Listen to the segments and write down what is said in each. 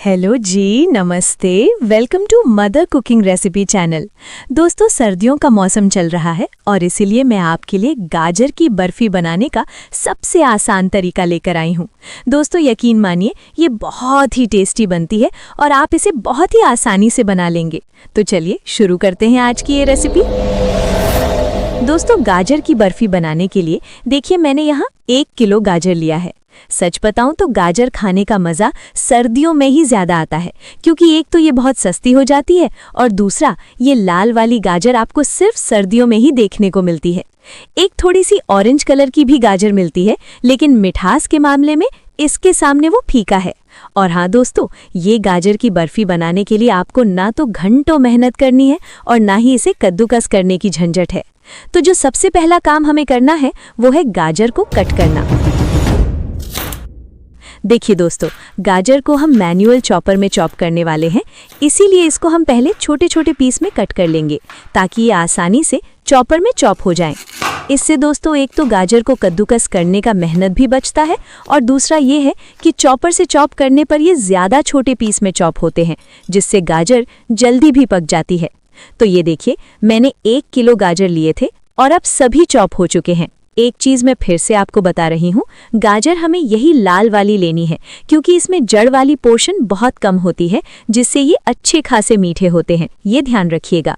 Hello ji, नमस्ते। Welcome to mother cooking recipe channel. दोस्तों, सर्दियों का मौसम चल रहा है और इसीलिए मैं आपके लिए गाजर की बर्फी बनाने का सबसे आसान तरीका लेकर आई हूँ। दोस्तों, यकीन मानिए ये बहुत ही टेस्टी बनती है और आप इसे बहुत ही आसानी से बना लेंगे। तो चलिए शुरू करते हैं आज की ये रेसिपी। दोस्तों, गाजर की बर्फी बनाने के लिए देखिए मैंने यहाँ 1 किलो गाजर लिया है। सच बताऊं तो गाजर खाने का मज़ा सर्दियों में ही ज़्यादा आता है, क्योंकि एक तो ये बहुत सस्ती हो जाती है और दूसरा ये लाल वाली गाजर आपको सिर्फ सर्दियों में ही देखने को मिलती है। एक थोड़ी सी ऑरेंज कलर की भी गाजर मिलती है, लेकिन मिठास के मामले में इसके सामने वो फीका है। और हाँ दोस्तों, ये गाजर की बर्फी बनाने के लिए आपको ना तो घंटों मेहनत करनी है और ना ही इसे कद्दूकस करने की झंझट है। तो जो सबसे पहला काम हमें करना है वो है गाजर को कट करना। देखिए दोस्तों, गाजर को हम मैनुअल चॉपर में चॉप करने वाले हैं, इसीलिए इसको हम पहले छोटे छोटे पीस में कट कर लेंगे ताकि ये आसानी से चॉपर में चॉप हो जाएं। इससे दोस्तों एक तो गाजर को कद्दूकस करने का मेहनत भी बचता है और दूसरा ये है कि चॉपर से चॉप करने पर ये ज़्यादा छोटे पीस में चॉप होते हैं, जिससे गाजर जल्दी भी पक जाती है। तो ये देखिए, मैंने 1 किलो गाजर लिए थे और अब सभी चॉप हो चुके हैं। एक चीज़ मैं फिर से आपको बता रही हूँ, गाजर हमें यही लाल वाली लेनी है, क्योंकि इसमें जड़ वाली पोर्शन बहुत कम होती है, जिससे ये अच्छे खासे मीठे होते हैं। ये ध्यान रखिएगा।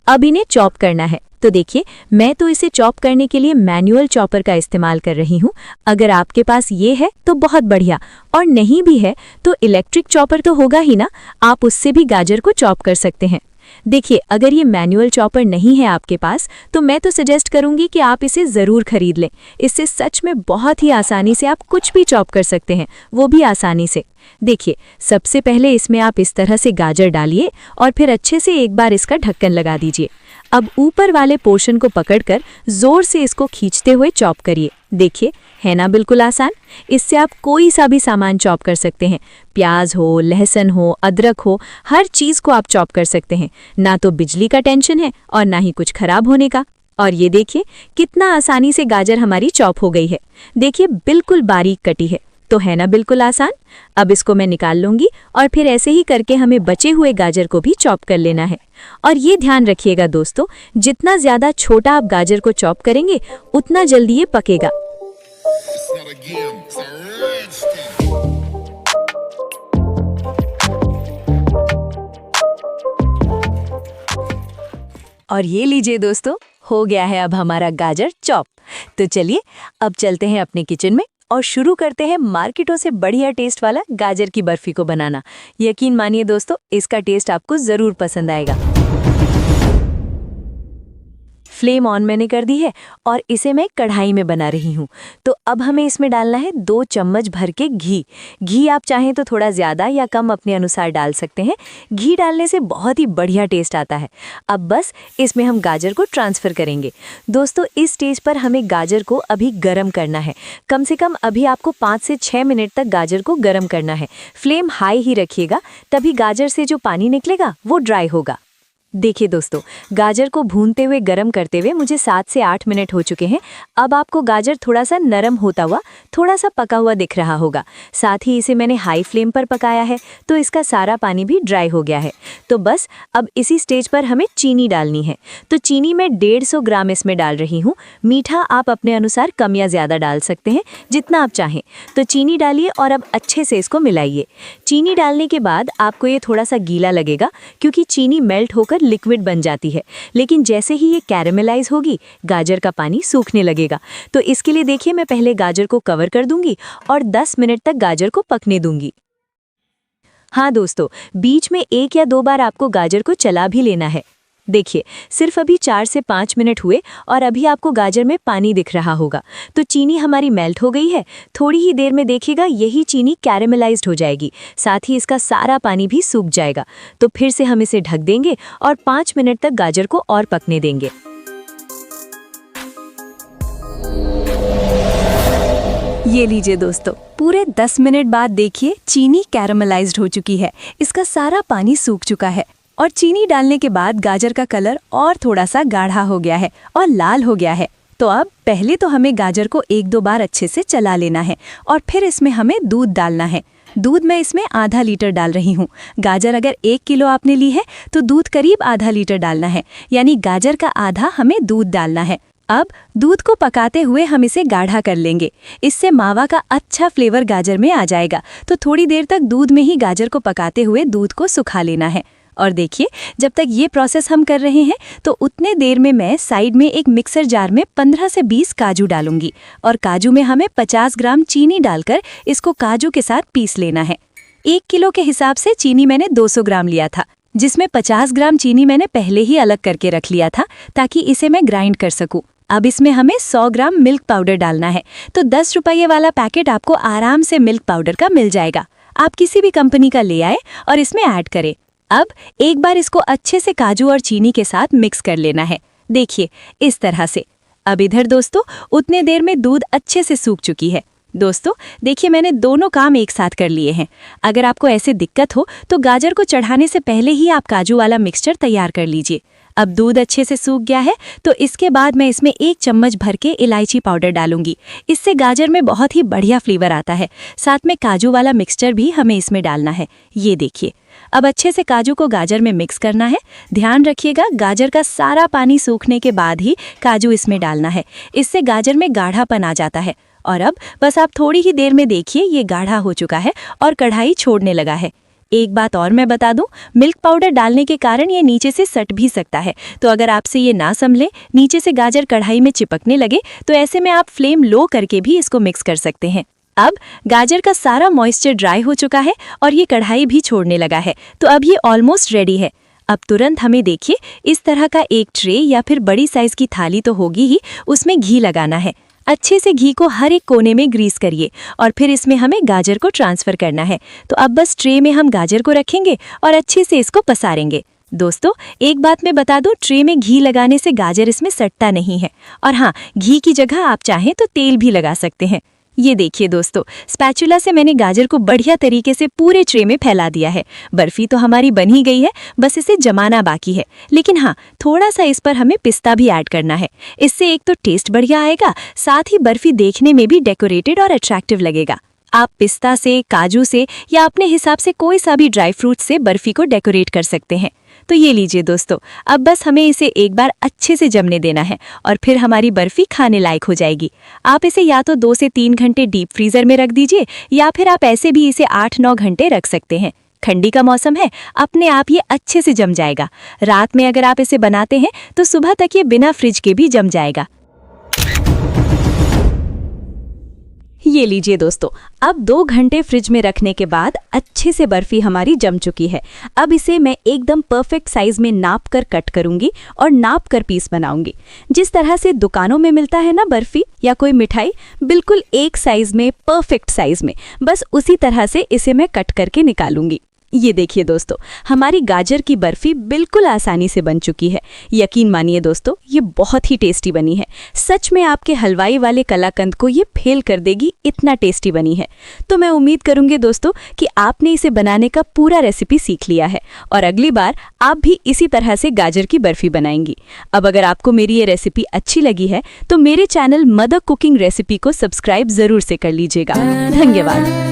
अब इन्हें चॉप करना है। तो देखिए, मैं तो इसे चॉप करने के लिए मैनुअल चॉपर का इस्तेमाल कर रही हूँ। अगर आपके पास ये है तो बहुत बढ़िया, और नहीं भी है तो इलेक्ट्रिक चॉपर तो होगा ही ना, आप उससे भी गाजर को चॉप कर सकते हैं। देखिए, अगर ये मैनुअल चॉपर नहीं है आपके पास तो मैं तो सजेस्ट करूंगी कि आप इसे ज़रूर खरीद लें। इससे सच में बहुत ही आसानी से आप कुछ भी चॉप कर सकते हैं, वो भी आसानी से। देखिए, सबसे पहले इसमें आप इस तरह से गाजर डालिए और फिर अच्छे से एक बार इसका ढक्कन लगा दीजिए। अब ऊपर वाले पोर्शन को पकड़कर जोर से इसको खींचते हुए चॉप करिए। देखिए, है ना बिल्कुल आसान। इससे आप कोई सा भी सामान चॉप कर सकते हैं। प्याज हो, लहसुन हो, अदरक हो, हर चीज़ को आप चॉप कर सकते हैं। ना तो बिजली का टेंशन है और ना ही कुछ खराब होने का। और ये देखिए कितना आसानी से गाजर हमारी चॉप हो गई है। देखिए, बिल्कुल बारीक कटी है। तो है ना बिल्कुल आसान। अब इसको मैं निकाल लूंगी और फिर ऐसे ही करके हमें बचे हुए गाजर को भी चॉप कर लेना है। और ये ध्यान रखिएगा दोस्तों, जितना ज़्यादा छोटा आप गाजर को चॉप करेंगे उतना जल्दी ये पकेगा। और ये लीजिए दोस्तों, हो गया है अब हमारा गाजर चॉप। तो चलिए अब चलते हैं अपने किचन में और शुरू करते हैं मार्केटों से बढ़िया टेस्ट वाला गाजर की बर्फी को बनाना। यकीन मानिए दोस्तों, इसका टेस्ट आपको ज़रूर पसंद आएगा। फ्लेम ऑन मैंने कर दी है और इसे मैं कढ़ाई में बना रही हूँ। तो अब हमें इसमें डालना है 2 चम्मच भर के घी। घी आप चाहें तो थोड़ा ज़्यादा या कम अपने अनुसार डाल सकते हैं। घी डालने से बहुत ही बढ़िया टेस्ट आता है। अब बस इसमें हम गाजर को ट्रांसफ़र करेंगे। दोस्तों, इस स्टेज पर हमें गाजर को अभी गर्म करना है। कम से कम अभी आपको 5 से 6 मिनट तक गाजर को गर्म करना है। फ्लेम हाई ही रखिएगा, तभी गाजर से जो पानी निकलेगा वो ड्राई होगा। देखिए दोस्तों, गाजर को भूनते हुए गरम करते हुए मुझे 7 से 8 मिनट हो चुके हैं। अब आपको गाजर थोड़ा सा नरम होता हुआ, थोड़ा सा पका हुआ दिख रहा होगा। साथ ही इसे मैंने हाई फ्लेम पर पकाया है, तो इसका सारा पानी भी ड्राई हो गया है। तो बस अब इसी स्टेज पर हमें चीनी डालनी है। तो चीनी मैं 150 ग्राम इसमें डाल रही हूँ। मीठा आप अपने अनुसार कम या ज़्यादा डाल सकते हैं, जितना आप चाहें। तो चीनी डालिए और अब अच्छे से इसको मिलाइए। चीनी डालने के बाद आपको ये थोड़ा सा गीला लगेगा, क्योंकि चीनी मेल्ट होकर लिक्विड बन जाती है। लेकिन जैसे ही ये कैरेमलाइज होगी, गाजर का पानी सूखने लगेगा। तो इसके लिए देखिए, मैं पहले गाजर को कवर कर दूंगी और 10 मिनट तक गाजर को पकने दूंगी। हाँ दोस्तों, बीच में 1 या 2 बार आपको गाजर को चला भी लेना है। देखिए, सिर्फ अभी 4 से 5 मिनट हुए और अभी आपको गाजर में पानी दिख रहा होगा। तो चीनी हमारी मेल्ट हो गई है। थोड़ी ही देर में देखिएगा यही चीनी कैरेमलाइज्ड हो जाएगी, साथ ही इसका सारा पानी भी सूख जाएगा। तो फिर से हम इसे ढक देंगे और 5 मिनट तक गाजर को और पकने देंगे। ये लीजिए दोस्तों, पूरे 10 मिनट बाद देखिए चीनी कैरेमलाइज्ड हो चुकी है। इसका सारा पानी सूख चुका है और चीनी डालने के बाद गाजर का कलर और थोड़ा सा गाढ़ा हो गया है और लाल हो गया है। तो अब पहले तो हमें गाजर को 1-2 बार अच्छे से चला लेना है और फिर इसमें हमें दूध डालना है। दूध मैं इसमें आधा लीटर डाल रही हूँ। गाजर अगर 1 किलो आपने ली है तो दूध करीब आधा लीटर डालना है, यानी गाजर का आधा हमें दूध डालना है। अब दूध को पकाते हुए हम इसे गाढ़ा कर लेंगे। इससे मावा का अच्छा फ्लेवर गाजर में आ जाएगा। तो थोड़ी देर तक दूध में ही गाजर को पकाते हुए दूध को सुखा लेना है। और देखिए, जब तक ये प्रोसेस हम कर रहे हैं तो उतने देर में मैं साइड में एक मिक्सर जार में 15 से 20 काजू डालूंगी। और काजू में हमें 50 ग्राम चीनी डालकर इसको काजू के साथ पीस लेना है। 1 किलो के हिसाब से चीनी मैंने 200 ग्राम लिया था, जिसमें 50 ग्राम चीनी मैंने पहले ही अलग करके रख लिया था ताकि इसे मैं ग्राइंड कर सकूं। अब इसमें हमें 100 ग्राम मिल्क पाउडर डालना है। तो 10 रुपये वाला पैकेट आपको आराम से मिल्क पाउडर का मिल जाएगा। आप किसी भी कंपनी का ले आए और इसमें ऐड करें। अब एक बार इसको अच्छे से काजू और चीनी के साथ मिक्स कर लेना है। देखिए, इस तरह से। अब इधर दोस्तों उतने देर में दूध अच्छे से सूख चुकी है। दोस्तों देखिए, मैंने दोनों काम एक साथ कर लिए हैं। अगर आपको ऐसे दिक्कत हो तो गाजर को चढ़ाने से पहले ही आप काजू वाला मिक्सचर तैयार कर लीजिए। अब दूध अच्छे से सूख गया है तो इसके बाद मैं इसमें 1 चम्मच भर के इलायची पाउडर डालूंगी। इससे गाजर में बहुत ही बढ़िया फ्लेवर आता है। साथ में काजू वाला मिक्सचर भी हमें इसमें डालना है। ये देखिए, अब अच्छे से काजू को गाजर में मिक्स करना है। ध्यान रखिएगा, गाजर का सारा पानी सूखने के बाद ही काजू इसमें डालना है। इससे गाजर में गाढ़ापन आ जाता है। और अब बस आप थोड़ी ही देर में देखिए, ये गाढ़ा हो चुका है और कढ़ाई छोड़ने लगा है। एक बात और मैं बता दूं, मिल्क पाउडर डालने के कारण ये नीचे से सट भी सकता है। तो अगर आपसे ये ना संभले, नीचे से गाजर कढ़ाई में चिपकने लगे, तो ऐसे में आप फ्लेम लो करके भी इसको मिक्स कर सकते हैं। अब गाजर का सारा मॉइस्चर ड्राई हो चुका है और ये कढ़ाई भी छोड़ने लगा है। तो अब ये ऑलमोस्ट रेडी है। अब तुरंत हमें देखिए इस तरह का एक ट्रे या फिर बड़ी साइज की थाली तो होगी ही, उसमें घी लगाना है। अच्छे से घी को हर एक कोने में ग्रीस करिए और फिर इसमें हमें गाजर को ट्रांसफ़र करना है। तो अब बस ट्रे में हम गाजर को रखेंगे और अच्छे से इसको पसारेंगे। दोस्तों एक बात मैं बता दूं, ट्रे में घी लगाने से गाजर इसमें सटता नहीं है। और हाँ, घी की जगह आप चाहें तो तेल भी लगा सकते हैं। ये देखिए दोस्तों, स्पैचुला से मैंने गाजर को बढ़िया तरीके से पूरे ट्रे में फैला दिया है। बर्फी तो हमारी बन ही गई है, बस इसे जमाना बाकी है। लेकिन हाँ, थोड़ा सा इस पर हमें पिस्ता भी ऐड करना है। इससे एक तो टेस्ट बढ़िया आएगा, साथ ही बर्फी देखने में भी डेकोरेटेड और अट्रैक्टिव लगेगा। आप पिस्ता से, काजू से या अपने हिसाब से कोई सा भी ड्राई फ्रूट से बर्फी को डेकोरेट कर सकते हैं। तो ये लीजिए दोस्तों, अब बस हमें इसे एक बार अच्छे से जमने देना है और फिर हमारी बर्फी खाने लायक हो जाएगी। आप इसे या तो 2 से 3 घंटे डीप फ्रीजर में रख दीजिए या फिर आप ऐसे भी इसे 8-9 घंटे रख सकते हैं। ठंडी का मौसम है, अपने आप ये अच्छे से जम जाएगा। रात में अगर आप इसे बनाते हैं तो सुबह तक ये बिना फ्रिज के भी जम जाएगा। ये लीजिए दोस्तों, अब 2 घंटे फ्रिज में रखने के बाद अच्छे से बर्फी हमारी जम चुकी है। अब इसे मैं एकदम परफेक्ट साइज में नाप कर कट करूंगी और नाप कर पीस बनाऊंगी। जिस तरह से दुकानों में मिलता है ना बर्फी या कोई मिठाई, बिल्कुल एक साइज में, परफेक्ट साइज में, बस उसी तरह से इसे मैं कट करके निकालूंगी। ये देखिए दोस्तों, हमारी गाजर की बर्फी बिल्कुल आसानी से बन चुकी है। यकीन मानिए दोस्तों, ये बहुत ही टेस्टी बनी है। सच में आपके हलवाई वाले कलाकंद को ये फेल कर देगी, इतना टेस्टी बनी है। तो मैं उम्मीद करूंगी दोस्तों कि आपने इसे बनाने का पूरा रेसिपी सीख लिया है और अगली बार आप भी इसी तरह से गाजर की बर्फी बनाएंगी। अब अगर आपको मेरी ये रेसिपी अच्छी लगी है तो मेरे चैनल मदर कुकिंग रेसिपी को सब्सक्राइब जरूर से कर लीजिएगा। धन्यवाद।